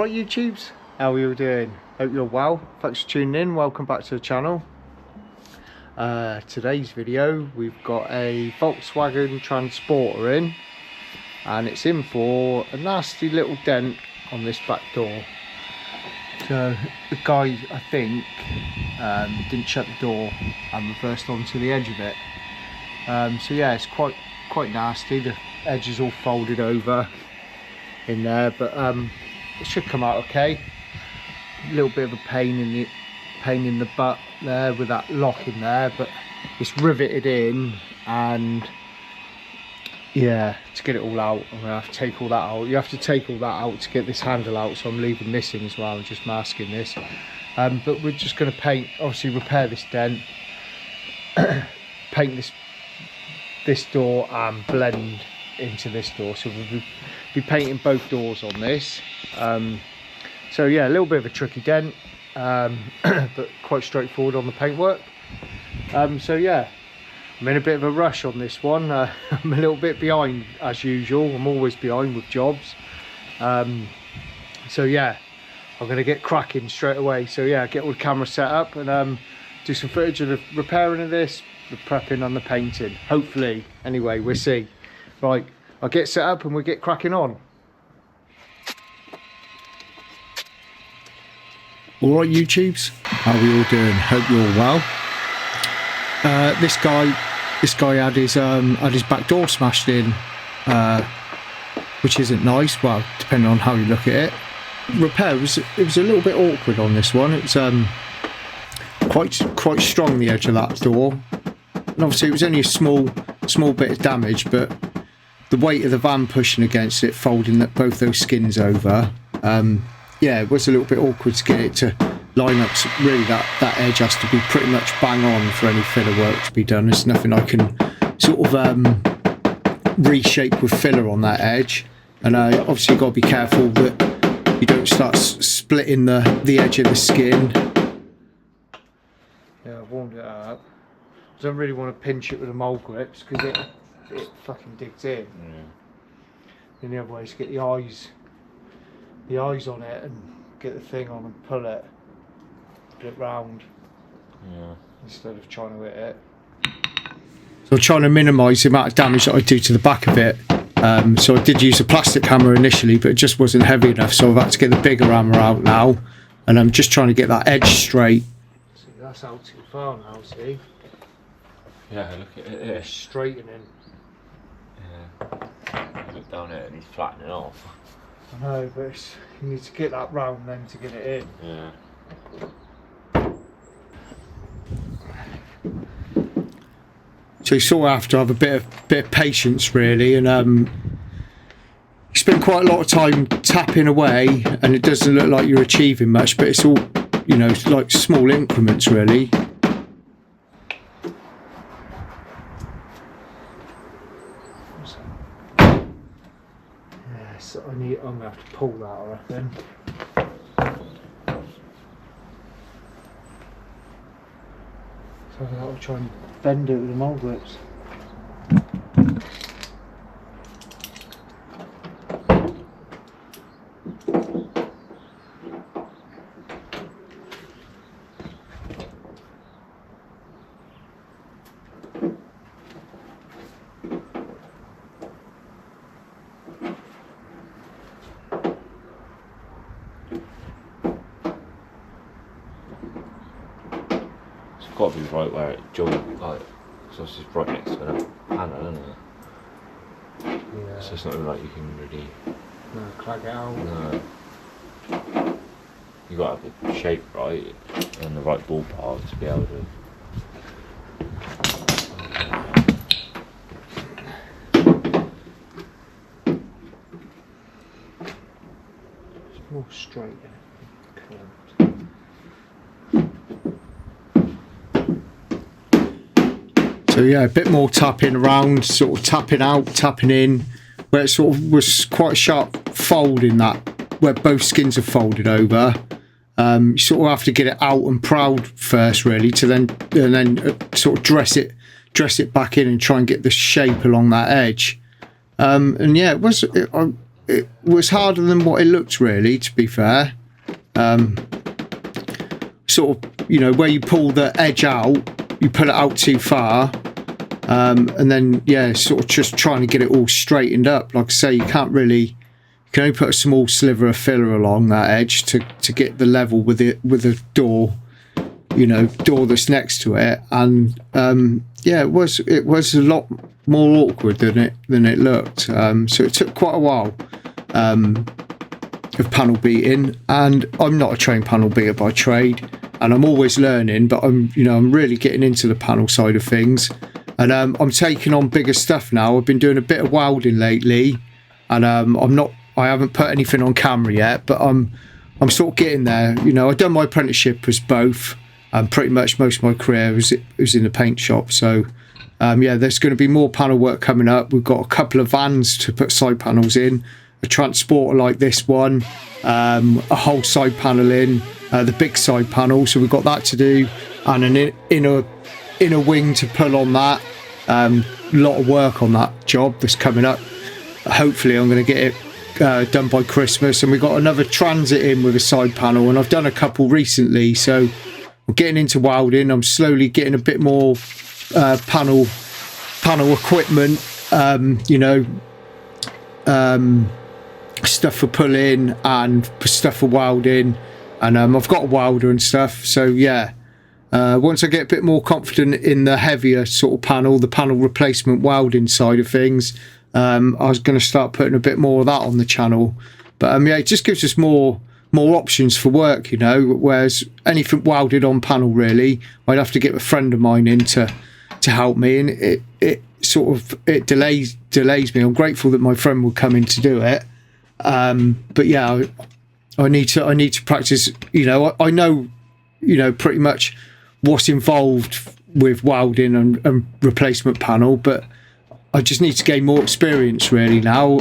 Alright YouTubes, how are you all doing? Hope you're well. Thanks for tuning in, welcome back to the channel. Today's video we've got a Volkswagen Transporter in, and it's in for a nasty little dent on this back door. So the guy, I think, didn't shut the door and reversed onto the edge of it. So yeah, it's quite nasty. The edge is all folded over in there, but it should come out okay. A little bit of a pain in the butt there with that lock in there, but it's riveted in, and yeah, to get it all out I'm gonna have to take all that out. You have to take all that out to get this handle out, so I'm leaving this in as well. I'm just masking this, but we're just going to paint, obviously repair this dent, paint this door and blend into this door. So we'll be painting both doors on this. So yeah, a little bit of a tricky dent, but quite straightforward on the paintwork. So yeah, I'm in a bit of a rush on this one. I'm a little bit behind as usual. I'm always behind with jobs. So yeah, I'm going to get cracking straight away. So yeah, get all the camera set up and do some footage of the repairing of this, the prepping and the painting, hopefully. Anyway, we'll see. Right, I'll get set up and we'll get cracking on. Alright YouTubes, how are we all doing? Hope you're all well. This guy had his back door smashed in, which isn't nice. Well, depending on how you look at it. Repair it was a little bit awkward on this one. It's quite strong, the edge of that door, and obviously it was only a small bit of damage, but the weight of the van pushing against it, folding both those skins over. Yeah, it was a little bit awkward to get it to line up. So really, that edge has to be pretty much bang on for any filler work to be done. There's nothing I can sort of reshape with filler on that edge, and obviously got to be careful that you don't start splitting the edge of the skin. Yeah, I've warmed it up. I don't really want to pinch it with the mole grips because it fucking digs in. Yeah. And the other way is to get the eyes on it and get the thing on and pull it round. Yeah. Instead of trying to hit it. So I'm trying to minimise the amount of damage that I do to the back of it. So I did use a plastic hammer initially, but it just wasn't heavy enough, so I've had to get the bigger hammer out now, and I'm just trying to get that edge straight. See, that's out too far now, see? Yeah, look at it. It's straightening. Yeah. Look down at it and he's flattening off. I know, but you need to get that round then to get it in. Yeah. So you sort of have to have a bit of patience really, and you spend quite a lot of time tapping away, and it doesn't look like you're achieving much, but it's all, you know, it's like small increments really. So I'm going to have to pull that, I reckon. So I'll try and bend it with the mole grips. Got to be right where it joins, like, so it's just right next to the panel, isn't it? Yeah. So it's not even like you can really... No, clag it out. No. You got to have the shape right and the right ballpark to be able to... It's more straight than it. So yeah, a bit more tapping around, sort of tapping out, tapping in, where it sort of was quite a sharp fold in that, where both skins are folded over. You sort of have to get it out and proud first really, to then sort of dress it back in and try and get the shape along that edge. And yeah, it was harder than what it looked, really, to be fair. Sort of, you know, where you pull the edge out, you pull it out too far, and then yeah, sort of just trying to get it all straightened up. Like I say, you can't really, you can only put a small sliver of filler along that edge to get the level with the door, you know, door that's next to it. And yeah, it was a lot more awkward than it looked. So it took quite a while of panel beating, and I'm not a trained panel beater by trade, and I'm always learning, but I'm really getting into the panel side of things, and I'm taking on bigger stuff now. I've been doing a bit of welding lately, and I haven't put anything on camera yet, but I'm sort of getting there. You know, I've done my apprenticeship as both, and pretty much most of my career was in the paint shop. So yeah, there's going to be more panel work coming up. We've got a couple of vans to put side panels in, a transporter like this one, a whole side panel in, the big side panel, so we've got that to do, and an inner wing to pull on that. A lot of work on that job that's coming up. Hopefully I'm going to get it done by Christmas, and we've got another transit in with a side panel, and I've done a couple recently, so I'm getting into welding. I'm slowly getting a bit more panel equipment, you know, stuff for pulling and stuff for welding, and I've got a welder and stuff. So yeah, once I get a bit more confident in the heavier sort of panel, the panel replacement welding side of things, I was going to start putting a bit more of that on the channel. But yeah, it just gives us more options for work, you know, whereas anything welded on panel, really, I'd have to get a friend of mine in to help me, and it sort of delays me. I'm grateful that my friend will come in to do it, but yeah, I need to practice. You know, I know, you know, pretty much what's involved with welding and replacement panel, but I just need to gain more experience, really, now.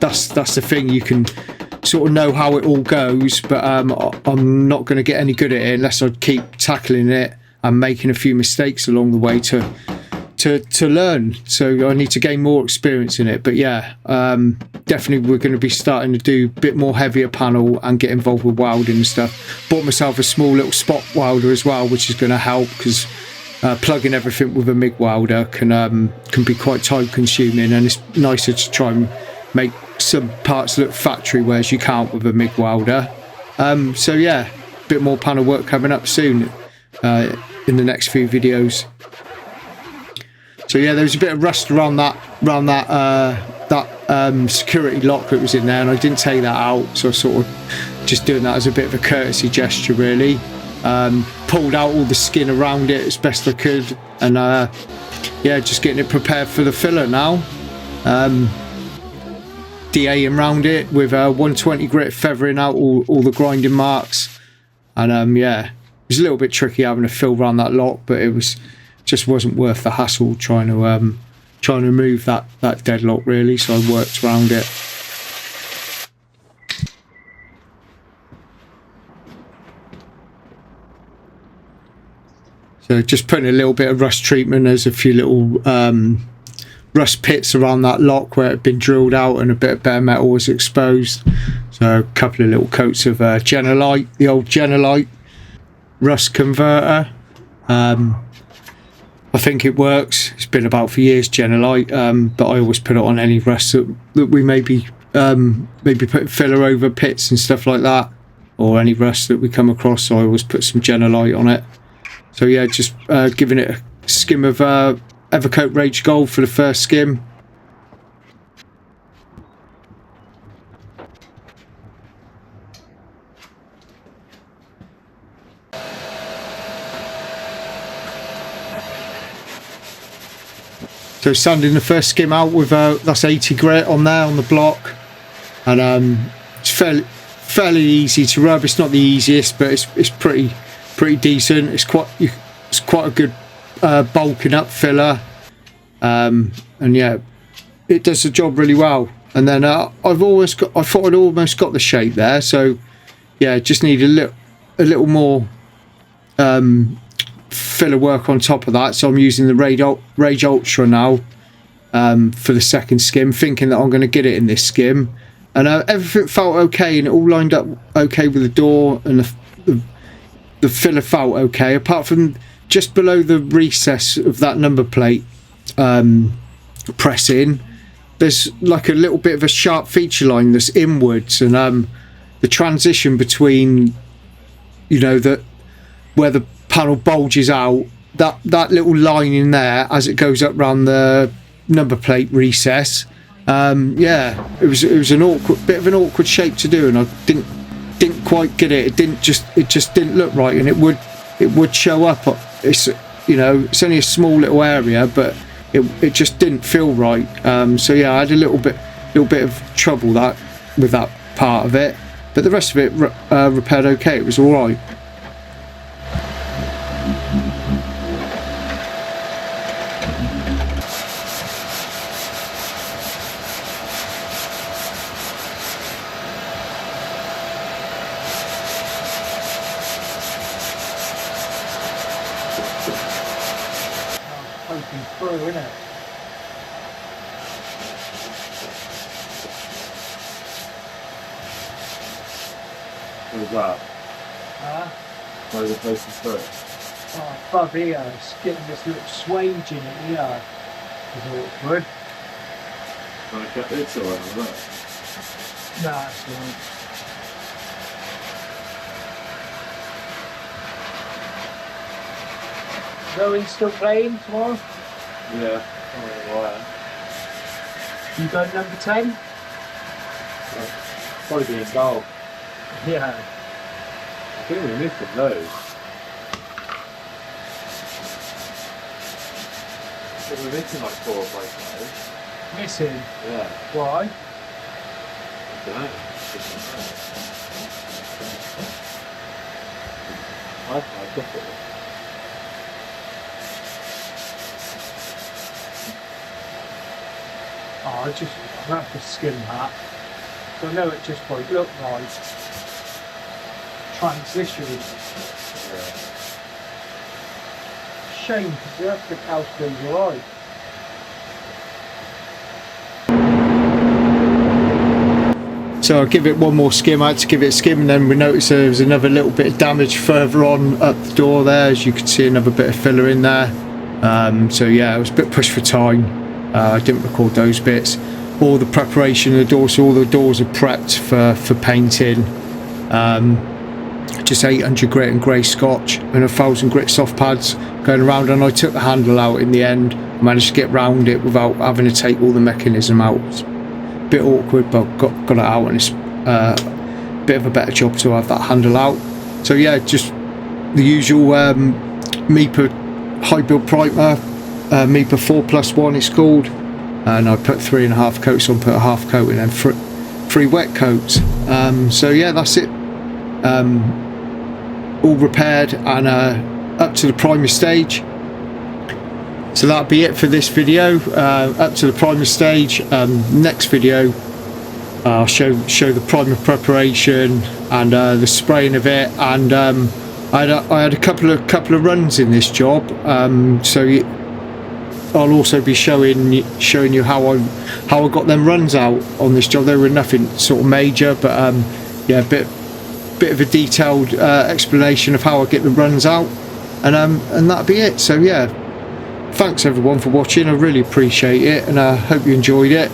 That's the thing. You can sort of know how it all goes, but I'm not going to get any good at it unless I keep tackling it and making a few mistakes along the way to learn. So I need to gain more experience in it. But yeah, definitely we're going to be starting to do a bit more heavier panel and get involved with welding and stuff. Bought myself a small little spot welder as well, which is going to help, because plugging everything with a MIG welder can be quite time consuming, and it's nicer to try and make some parts look factory, whereas you can't with a MIG welder. So yeah, a bit more panel work coming up soon in the next few videos. So yeah, there was a bit of rust around that security lock that was in there, and I didn't take that out, so I sort of just doing that as a bit of a courtesy gesture, really. Pulled out all the skin around it as best I could, and yeah, just getting it prepared for the filler now. DAing around it with 120 grit, feathering out all the grinding marks, and yeah, it was a little bit tricky having to fill around that lock, but it just wasn't worth the hassle trying to remove that deadlock, really, so I worked around it. So just putting a little bit of rust treatment. There's a few little rust pits around that lock where it had been drilled out, and a bit of bare metal was exposed. So a couple of little coats of Genelite, the old Genelite rust converter. I think it works. It's been about for years, Genelite, but I always put it on any rust that we maybe put filler over pits and stuff like that, or any rust that we come across. So I always put some Genelite on it. So yeah, just giving it a skim of Evercoat Rage Gold for the first skim. So sanding the first skim out with that's 80 grit on there on the block, and it's fairly easy to rub. It's not the easiest, but it's pretty decent. It's quite a good bulking up filler, and yeah, it does the job really well. And then I thought I'd almost got the shape there, so yeah, just need a little more filler work on top of that. So I'm using the Rage Ultra now for the second skim, thinking that I'm going to get it in this skim, and everything felt okay, and it all lined up okay with the door, and the filler felt okay, apart from just below the recess of that number plate pressing. There's like a little bit of a sharp feature line that's inwards, and the transition between, you know, where the panel bulges out, that little line in there as it goes up round the number plate recess. Yeah, it was an bit of an awkward shape to do, and I didn't quite get it. It just didn't look right, and it would show up. It's, you know, it's only a small little area, but it just didn't feel right. So yeah, I had a little bit of trouble with that part of it, but the rest of it repaired okay. It was all right. Poking through, isn't it? What was that? Where the place to through? Oh, above here, it's getting this little swage in it here. It's awkward. Want to cut this or whatever? Nah, it's alright. Zoe's still playing tomorrow? Yeah, I don't know why. You going number 10? Probably be in goal. Yeah. I think we missed them loads. I think we're missing like 4 or 5 loads. Missing? Yeah. Why? I don't know. I've got it. Oh, I'm gonna have to skim that. So I know it just won't look right. Transition. Yeah. Shame, because the electric house goes alright. So I'll give it one more skim. I had to give it a skim, and then we noticed there was another little bit of damage further on up the door there. As you can see, another bit of filler in there. So yeah, it was a bit pushed for time. I didn't record those bits. All the preparation of the doors, so all the doors are prepped for painting. Just 800 grit and grey scotch and 1,000 grit soft pads going around, and I took the handle out in the end. I managed to get round it without having to take all the mechanism out. It's a bit awkward, but got it out, and it's a bit of a better job to have that handle out. So yeah, just the usual Mipa high build primer, Mipa 4+1 it's called, and I put 3.5 coats on, put a half coat, and then 3 wet coats. So yeah, that's it. All repaired and up to the primer stage. So that'll be it for this video. Up to the primer stage. Next video I'll show the primer preparation and the spraying of it, and I had a couple of runs in this job, so I'll also be showing you how I got them runs out on this job. They were nothing sort of major, but yeah, a bit of a detailed explanation of how I get the runs out, and that'll be it. So yeah, thanks everyone for watching. I really appreciate it, and I hope you enjoyed it.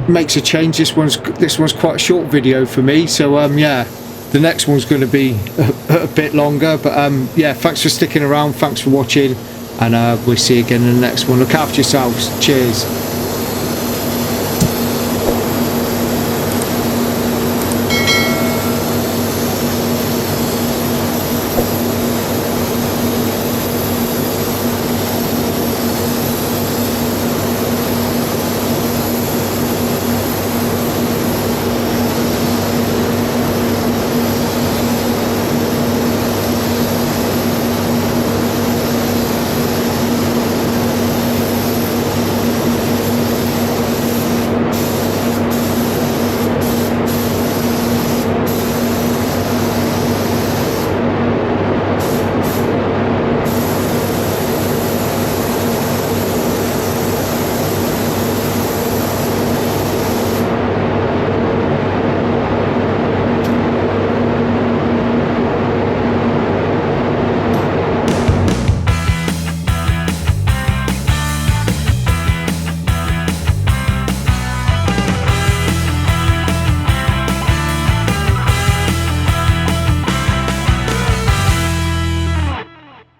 Makes a change. This one's quite a short video for me, so yeah, the next one's going to be a bit longer, but yeah, thanks for sticking around, thanks for watching, and we'll see you again in the next one. Look after yourselves. Cheers.